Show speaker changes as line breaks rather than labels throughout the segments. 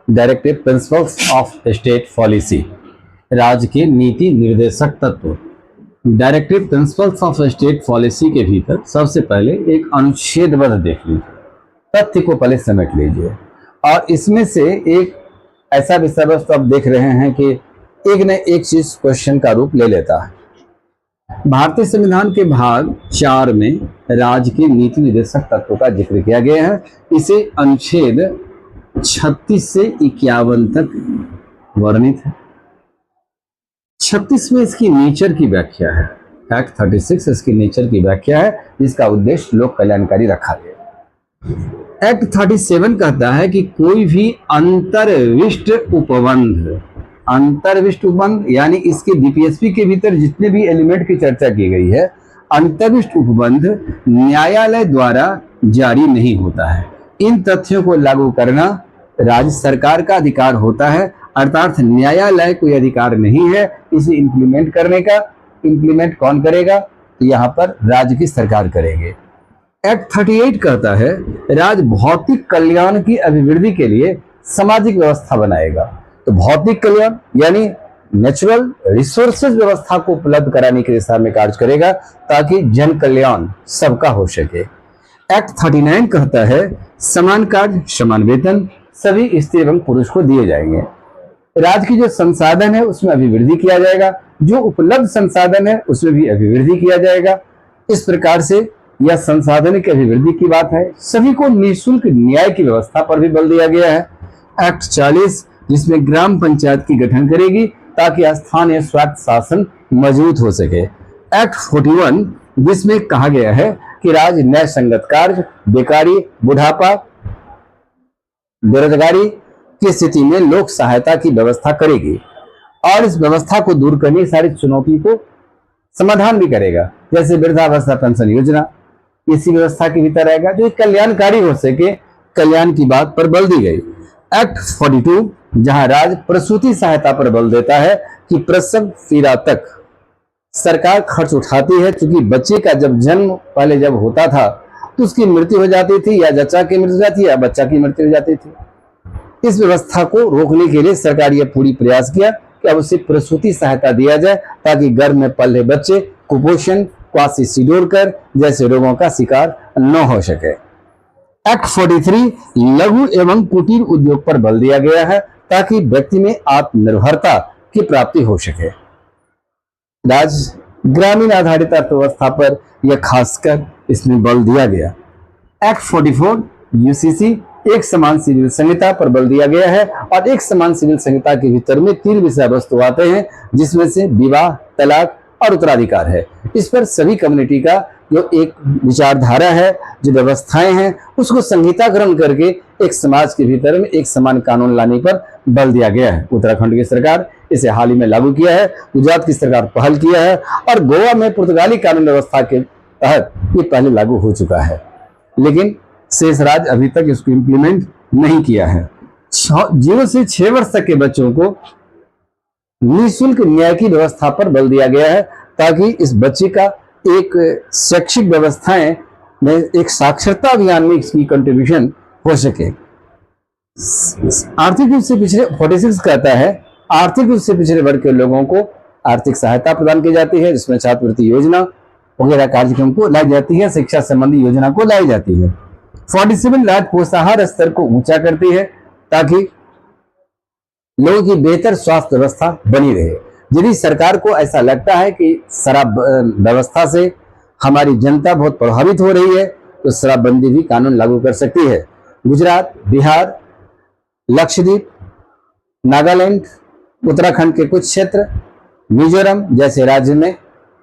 Directive principles of state policy, राज्य के नीति निर्देशक तत्व। Directive principles of state policy के भीतर सबसे पहले एक अनुच्छेदबद्ध देख लीजिए, तथ्य को पहले समेट लीजिए, और इसमें से एक ऐसा विषय वस्तु आप देख रहे हैं कि एक न एक चीज क्वेश्चन का रूप ले लेता है। भारतीय संविधान के भाग 4 में राज्य के नीति निर्देशक तत्वों का जिक्र किया गया है। इसे अनुच्छेद 36 से 51 तक वर्णित है। 36 में इसकी नेचर की व्याख्या है। एक्ट 36 इसकी नेचर की व्याख्या है, जिसका उद्देश्य लोक कल्याणकारी रखा गया। एक्ट 37 कहता है कि कोई भी अंतर्विष्ट उपबंध यानी इसके डीपीएसपी के भीतर जितने भी एलिमेंट की चर्चा की गई है, अंतर्विष्ट उपबंध न्यायालय द्वारा जारी नहीं होता है। इन तथ्यों को लागू करना राज्य सरकार का अधिकार होता है, अर्थात न्यायालय कोई अधिकार नहीं है इसे इंप्लीमेंट करने का। इंप्लीमेंट कौन करेगा? तो यहाँ पर राज्य की सरकार करेगी। एक्ट 38 कहता है राज्य भौतिक कल्याण की अभिवृद्धि के लिए सामाजिक व्यवस्था बनाएगा। तो भौतिक कल्याण यानी नेचुरल रिसोर्सेज व्यवस्था को उपलब्ध कराने की दिशा में कार्य करेगा, ताकि जन कल्याण सबका हो सके। एक्ट 39 कहता है समान कार्य समान वेतन सभी स्त्री एवं पुरुष को दिए जाएंगे। राज्य की जो संसाधन है उसमें अभिवृद्धि किया जाएगा, जो उपलब्ध संसाधन है उसमें भी अभिवृद्धि किया जाएगा। इस प्रकार से यह संसाधन की अभिवृद्धि की बात है। सभी को निःशुल्क न्याय की व्यवस्था पर भी बल दिया गया है। एक्ट 40 जिसमें ग्राम पंचायत की गठन करेगी ताकि स्थानीय स्वायत्त शासन मजबूत हो सके। एक्ट 41 जिसमें कहा गया है कि राज्य न्याय संगत कार्य, बेकारी, बुढ़ापा, बेरोजगारी की स्थिति में लोक सहायता की व्यवस्था करेगी और इस व्यवस्था को दूर करने सारी चुनौती को समाधान भी करेगा। जैसे वृद्धावस्था पेंशन योजना इसी व्यवस्था के भीतर रहेगा, जो कल्याणकारी हो सके, कल्याण की बात पर बल दी गई। एक्ट 42 जहां राज्य प्रसूति सहायता पर बल देता है कि प्रसव पीड़ा तक सरकार खर्च उठाती है, क्योंकि बच्चे का जब जन्म पहले जब होता था तो उसकी मृत्यु हो जाती थी, या जच्चा की मृत्यु हो जाती है या बच्चा की मृत्यु हो जाती थी। इस व्यवस्था को रोकने के लिए सरकार यह पूरी प्रयास किया कि अब उसे प्रसूति सहायता दिया जाए, ताकि गर्भ में पल रहे बच्चे कुपोषण, क्वासी-सिडोर जैसे रोगों का शिकार न हो सके। एक्ट 43 लघु एवं कुटीर उद्योग पर बल दिया गया है, ताकि व्यक्ति में आत्मनिर्भरता की प्राप्ति हो सके। राज्य ग्रामीण आधारित अर्थव्यवस्था पर यह खासकर इसमें बल दिया गया। एक्ट 44 यूसीसी एक समान सिविल संहिता पर बल दिया गया है, और एक समान सिविल संहिता के भीतर में 3 विषय वस्तु आते हैं, जिसमें से विवाह, तलाक और उत्तराधिकार है। इस पर सभी कम्युनिटी का जो एक विचारधारा है, जो व्यवस्थाएं हैं, उसको संहिताकरण करके एक समाज के भीतर में एक समान कानून लाने पर बल दिया गया है। उत्तराखंड की सरकार इसे हाल ही में लागू किया है, गुजरात की सरकार पहल किया है, और गोवा में पुर्तगाली कानून व्यवस्था के तहत ये पहले लागू हो चुका है, लेकिन शेष राज्य अभी तक इसको इम्प्लीमेंट नहीं किया है। 0 से 6 वर्ष तक के बच्चों को निःशुल्क न्याय की व्यवस्था पर बल दिया गया है, ताकि इस बच्चे का एक शैक्षिक व्यवस्थाएं में एक साक्षरता अभियान में इसकी कंट्रीब्यूशन हो सके। आर्थिक रूप से पिछड़े 46 कहता है आर्थिक रूप से पिछड़े वर्ग के लोगों को आर्थिक सहायता प्रदान की जाती है, जिसमें छात्रवृत्ति योजना वगैरह कार्यक्रम को लाई जाती है, शिक्षा संबंधी योजना को लाई जाती है। 47 राज्य पोषाहार स्तर को ऊंचा करती है, ताकि लोगों की बेहतर स्वास्थ्य व्यवस्था बनी रहे। यदि सरकार को ऐसा लगता है कि शराब व्यवस्था से हमारी जनता बहुत प्रभावित हो रही है, तो शराबबंदी भी कानून लागू कर सकती है। गुजरात, बिहार, लक्षद्वीप, नागालैंड, उत्तराखंड के कुछ क्षेत्र, मिजोरम जैसे राज्य में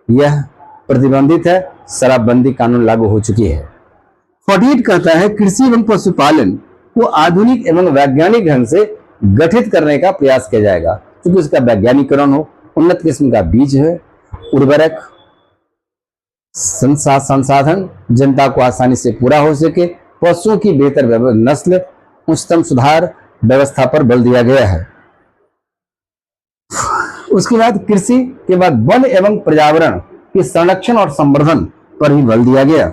यह प्रतिबंधित है, शराबबंदी कानून लागू हो चुकी है। 48 कहता है कृषि एवं पशुपालन को आधुनिक एवं वैज्ञानिक ढंग से गठित करने का प्रयास किया जाएगा, क्योंकि उसका वैज्ञानिकरण हो, उन्नत किस्म का बीज है, उर्वरक, संसाधन जनता को आसानी से पूरा हो सके, पशुओं की बेहतर नस्ल, उच्चतम सुधार व्यवस्था पर बल दिया गया है। उसके बाद कृषि के बाद वन एवं पर्यावरण के संरक्षण और संवर्धन पर भी बल दिया गया।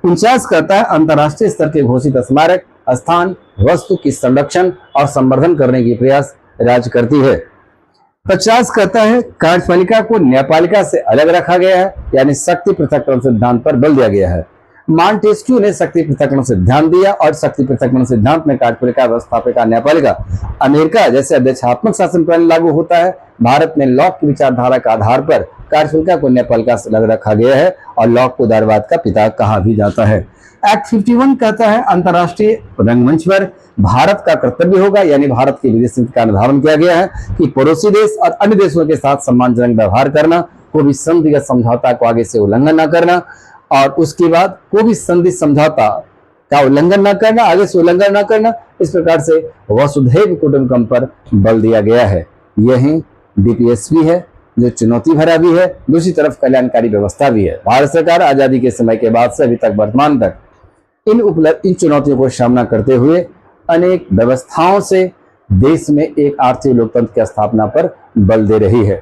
49 कहता है अंतर्राष्ट्रीय स्तर के घोषित स्मारक स्थान, वस्तु की संरक्षण और संवर्धन करने की प्रयास राज्य करती है। 50 कहता है कार्यपालिका को न्यायपालिका से अलग रखा गया है, यानी शक्ति पृथक्करण सिद्धांत पर बल दिया गया है। मॉन्टेस्क्यू ने शक्ति पृथक्करण सिद्धांत दिया और शक्ति पृथक्करण सिद्धांत में कार्यपालिका, व्यवस्थापिका, न्यायपालिका। अमेरिका जैसे अध्यक्षात्मक शासन प्रणाली लागू होता है। भारत में लॉक की विचारधारा के आधार पर कार्यपालिका को न्यायपालिका से अलग रखा गया है और लॉक को उदारवाद का पिता कहा भी जाता है। एक्ट 51 कहता है अंतर्राष्ट्रीय रंगमंच पर भारत का कर्तव्य होगा, यानी भारत की विदेश नीति का निर्धारण किया गया है कि पड़ोसी देश और अन्य देशों के साथ सम्मानजनक व्यवहार करना, कोई भी संधिगत समझौता को आगे से उल्लंघन न करना और उसके बाद कोई भी संधि समझौता का उल्लंघन न करना, आगे से उल्लंघन न करना। इस प्रकार से वसुधैव कुटुंबकम पर बल दिया गया है। यही डीपीएसपी है जो चुनौती भरा भी है, दूसरी तरफ कल्याणकारी व्यवस्था भी है। भारत सरकार आजादी के समय के बाद से अभी तक वर्तमान तक इन चुनौतियों को सामना करते हुए अनेक व्यवस्थाओं से देश में एक आर्थिक लोकतंत्र की स्थापना पर बल दे रही है।